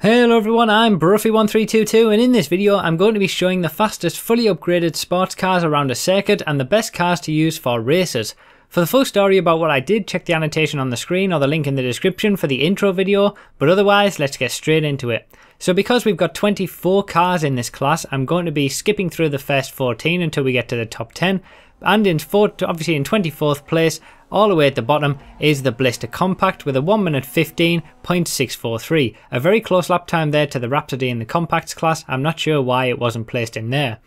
Hello everyone, I'm Bruffy1322 and in this video I'm going to be showing the fastest fully upgraded sports cars around a circuit and the best cars to use for races. For the full story about what I did, check the annotation on the screen or the link in the description for the intro video, but otherwise let's get straight into it. So because we've got 24 cars in this class, I'm going to be skipping through the first 14 until we get to the top 10, and obviously in 24th place, all the way at the bottom, is the Blister Compact with a 1 minute 15.643. A very close lap time there to the Rhapsody in the Compacts class. I'm not sure why it wasn't placed in there.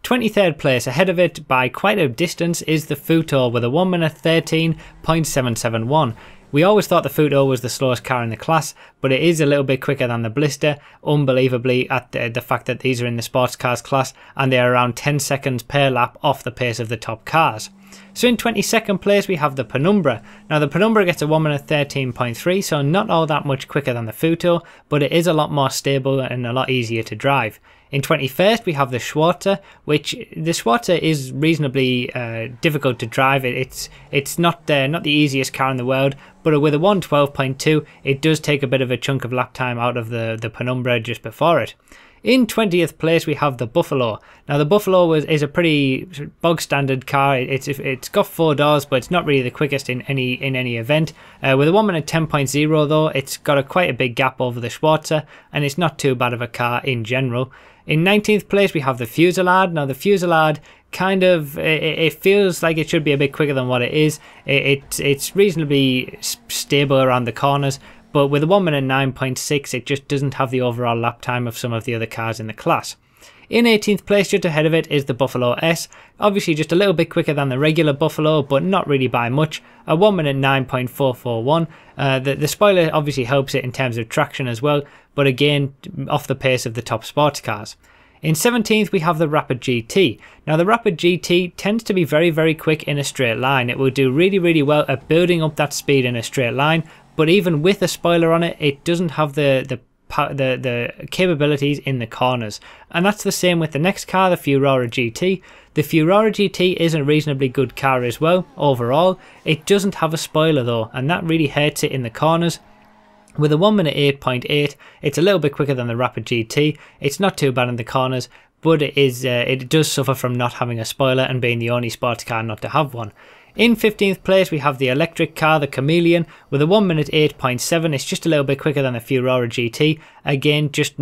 23rd place, ahead of it by quite a distance, is the Futo with a 1 minute 13.771. We always thought the Futo was the slowest car in the class, but it is a little bit quicker than the Blister, unbelievably, at the fact that these are in the sports cars class and they are around 10 seconds per lap off the pace of the top cars. So in 22nd place we have the Penumbra. Now the Penumbra gets a 1 minute 13.3, so not all that much quicker than the Futo, but it is a lot more stable and a lot easier to drive. In 21st we have the Schwarzer, which the Schwarzer is reasonably difficult to drive. It's not the easiest car in the world, but with a 112.2 it does take a bit of a chunk of lap time out of the Penumbra just before it. In 20th place we have the Buffalo. Now the Buffalo is a pretty bog standard car. It's got 4 doors, but it's not really the quickest in any event. With a 1 minute 10.0 though, it's got quite a big gap over the Schwarzer, and it's not too bad of a car in general. In 19th place we have the Fusillade. Now the Fusillade it feels like it should be a bit quicker than what it is. It's reasonably stable around the corners, but with a 1 minute 9.6 it just doesn't have the overall lap time of some of the other cars in the class. In 18th place, just ahead of it, is the Buffalo S. Obviously just a little bit quicker than the regular Buffalo, but not really by much. A 1 minute 9.441. The spoiler obviously helps it in terms of traction as well, but again off the pace of the top sports cars. In 17th we have the Rapid GT. Now the Rapid GT tends to be very quick in a straight line. It will do really well at building up that speed in a straight line, but even with a spoiler on it, it doesn't have the capabilities in the corners. And that's the same with the next car, the Furora GT. The Furora GT is a reasonably good car as well overall. It doesn't have a spoiler though, and that really hurts it in the corners. With a 1 minute 8.8, it's a little bit quicker than the Rapid GT. It's not too bad in the corners, but it does suffer from not having a spoiler and being the only sports car not to have one. In 15th place we have the electric car, the Chameleon, with a 1 minute 8.7. It's just a little bit quicker than the Furora GT. Again, just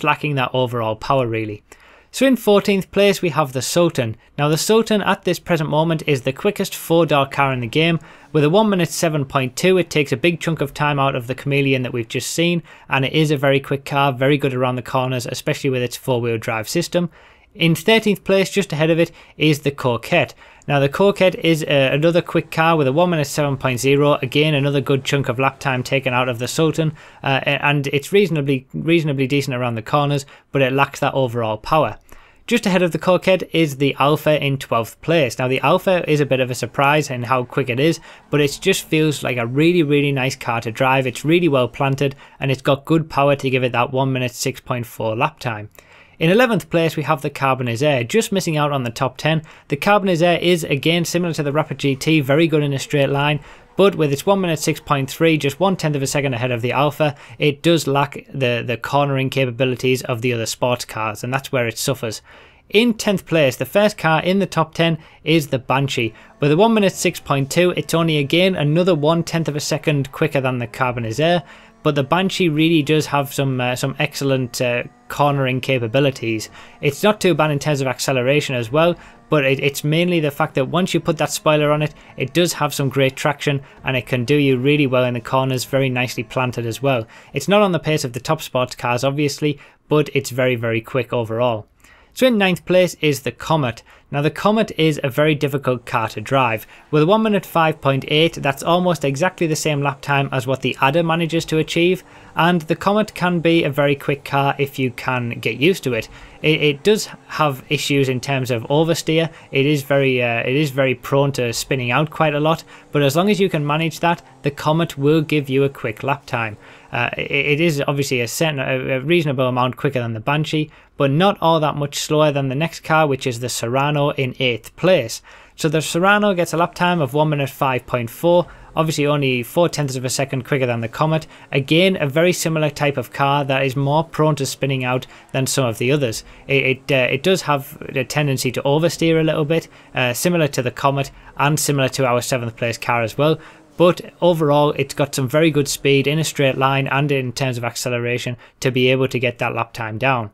lacking that overall power really. So in 14th place we have the Sultan. Now the Sultan at this present moment is the quickest 4-door car in the game. With a 1 minute 7.2 it takes a big chunk of time out of the Chameleon that we've just seen, and it is a very quick car, very good around the corners, especially with its 4-wheel drive system. In 13th place, just ahead of it, is the Coquette. Now the Coquette is another quick car with a 1 minute 7.0, again another good chunk of lap time taken out of the Sultan, and it's reasonably decent around the corners, but it lacks that overall power. Just ahead of the Coquette is the Alfa in 12th place. Now the Alfa is a bit of a surprise in how quick it is, but it just feels like a really nice car to drive. It's really well planted and it's got good power to give it that 1 minute 6.4 lap time. In 11th place we have the Carbonizer, just missing out on the top 10. The Carbonizer is again similar to the Rapid GT, very good in a straight line, but with its 1 minute 6.3, just 1/10 of a second ahead of the Alfa, it does lack the cornering capabilities of the other sports cars, and that's where it suffers. In 10th place, the first car in the top 10 is the Banshee. With a 1 minute 6.2, it's only again another 1/10 of a second quicker than the Carbonizer, but the Banshee really does have some excellent cornering capabilities. It's not too bad in terms of acceleration as well, but it's mainly the fact that once you put that spoiler on it, it does have some great traction and it can do you really well in the corners, very nicely planted as well. It's not on the pace of the top sports cars obviously, but it's very quick overall. So in 9th place is the Comet. Now the Comet is a very difficult car to drive. With a 1 minute 5.8, that's almost exactly the same lap time as what the Adder manages to achieve, and the Comet can be a very quick car if you can get used to it. It does have issues in terms of oversteer. It is very prone to spinning out quite a lot, but as long as you can manage that, the Comet will give you a quick lap time. It is obviously a reasonable amount quicker than the Banshee, but not all that much slower than the next car, which is the Serrano in 8th place. So the Serrano gets a lap time of 1 minute 5.4, obviously only 4/10 of a second quicker than the Comet. Again, a very similar type of car that is more prone to spinning out than some of the others. It does have a tendency to oversteer a little bit, similar to the Comet and similar to our 7th place car as well. But overall, it's got some very good speed in a straight line and in terms of acceleration to be able to get that lap time down.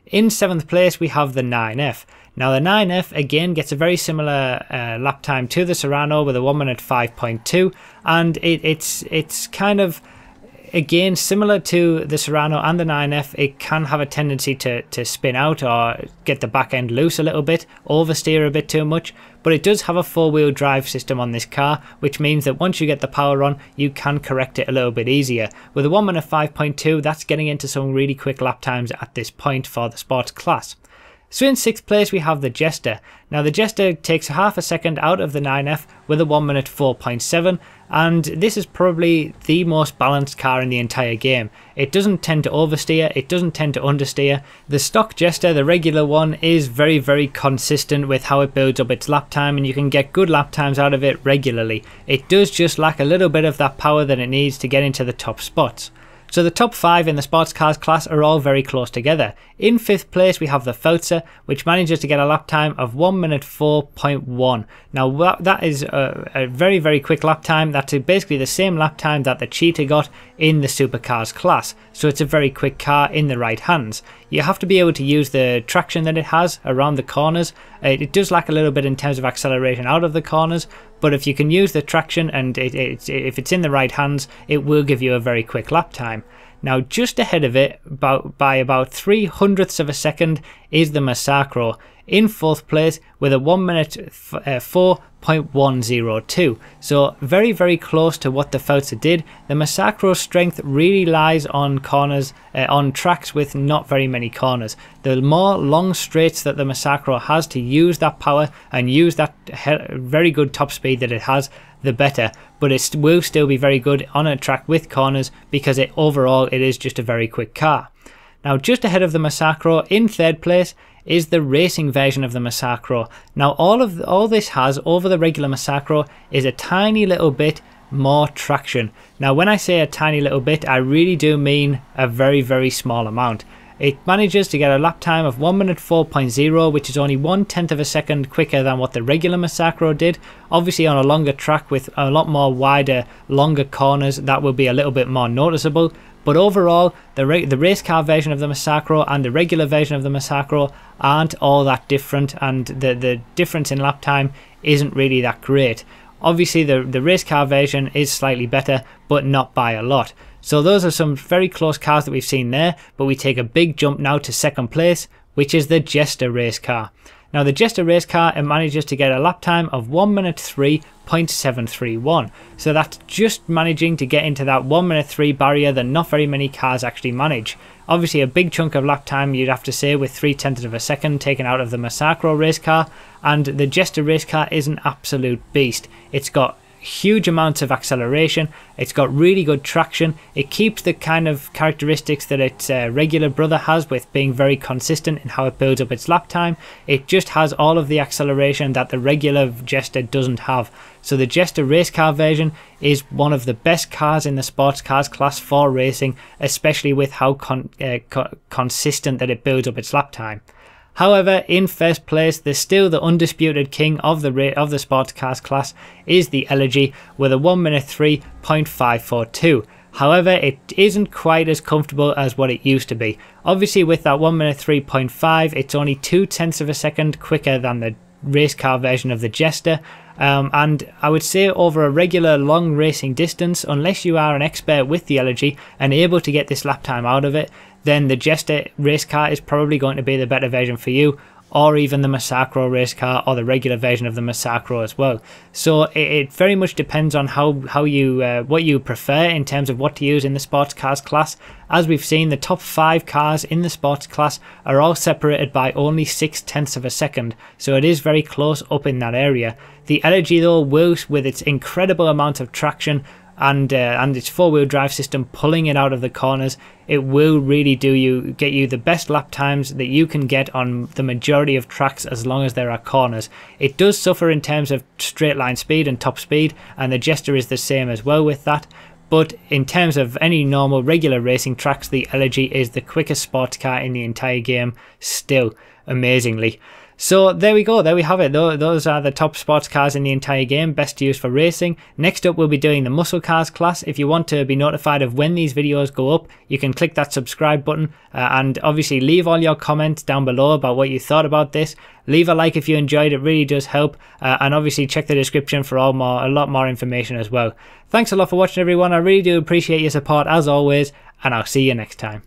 In 7th place, we have the 9F. Now the 9F again gets a very similar lap time to the Serrano with a 1 minute 5.2, and it's kind of, again, similar to the Serrano and the 9F. It can have a tendency to spin out or get the back end loose a little bit, oversteer a bit too much, but it does have a 4-wheel drive system on this car, which means that once you get the power on, you can correct it a little bit easier. With a 1 minute 5.2, that's getting into some really quick lap times at this point for the sports class. So in 6th place we have the Jester. Now the Jester takes half a second out of the 9F with a 1 minute 4.7, and this is probably the most balanced car in the entire game. It doesn't tend to oversteer, it doesn't tend to understeer. The stock Jester, the regular one, is very consistent with how it builds up its lap time, and you can get good lap times out of it regularly. It does just lack a little bit of that power that it needs to get into the top spots. So the top 5 in the sports cars class are all very close together. In 5th place we have the Fauza, which manages to get a lap time of 1 minute 4.1. Now that is a very quick lap time. That's basically the same lap time that the Cheetah got in the supercars class. So it's a very quick car in the right hands. You have to be able to use the traction that it has around the corners. It does lack a little bit in terms of acceleration out of the corners, but if you can use the traction and if it's in the right hands, it will give you a very quick lap time. Now just ahead of it, by about 3/100ths of a second, is the Massacro in 4th place with a 1 minute 4.102. So very close to what the Fauza did. The Massacro's strength really lies on corners, on tracks with not very many corners. The more long straights that the Massacro has to use that power and use that very good top speed that it has, the better, but it will still be very good on a track with corners because overall it is just a very quick car. Now just ahead of the Massacro in 3rd place is the racing version of the Massacro. Now all this has over the regular Massacro is a tiny little bit more traction. Now when I say a tiny little bit, I really do mean a very small amount. It manages to get a lap time of 1 minute 4.0, which is only 1/10 of a second quicker than what the regular Massacro did. Obviously on a longer track with a lot more wider, longer corners, that will be a little bit more noticeable. But overall, the race car version of the Massacro and the regular version of the Massacro aren't all that different, and the difference in lap time isn't really that great. Obviously the race car version is slightly better, but not by a lot. So those are some very close cars that we've seen there, but we take a big jump now to 2nd place, which is the Jester race car. Now the Jester race car, it manages to get a lap time of 1 minute 3.731. So that's just managing to get into that 1 minute 3 barrier that not very many cars actually manage. Obviously a big chunk of lap time, you'd have to say, with 3/10 of a second taken out of the Massacro race car, and the Jester race car is an absolute beast. It's got huge amounts of acceleration, it's got really good traction, it keeps the kind of characteristics that its regular brother has with being very consistent in how it builds up its lap time. It just has all of the acceleration that the regular Jester doesn't have. So the Jester race car version is one of the best cars in the sports cars class for racing, especially with how consistent that it builds up its lap time. However, in 1st place, there's still the undisputed king of the sports cars class is the Elegy with a 1 minute 3.542. However, it isn't quite as comfortable as what it used to be. Obviously with that 1 minute 3.5, it's only 2/10 of a second quicker than the race car version of the Jester. And I would say over a regular long racing distance, unless you are an expert with the Elegy and able to get this lap time out of it, then the Jester race car is probably going to be the better version for you, or even the Massacro race car or the regular version of the Massacro as well. So it very much depends on how you what you prefer in terms of what to use in the sports cars class. As we've seen, the top 5 cars in the sports class are all separated by only 6/10 of a second, so it is very close up in that area. The Elegy though will, with its incredible amount of traction, and its 4-wheel drive system pulling it out of the corners, it will really get you the best lap times that you can get on the majority of tracks as long as there are corners. It does suffer in terms of straight line speed and top speed, and the Jester is the same as well with that. But in terms of any normal regular racing tracks, the Elegy is the quickest sports car in the entire game still, amazingly. So there we go, there we have it. Those are the top sports cars in the entire game, best used for racing. Next up we'll be doing the muscle cars class. If you want to be notified of when these videos go up, you can click that subscribe button, and obviously leave all your comments down below about what you thought about this. Leave a like if you enjoyed, it really does help, and obviously check the description for a lot more information as well. Thanks a lot for watching everyone, I really do appreciate your support as always, and I'll see you next time.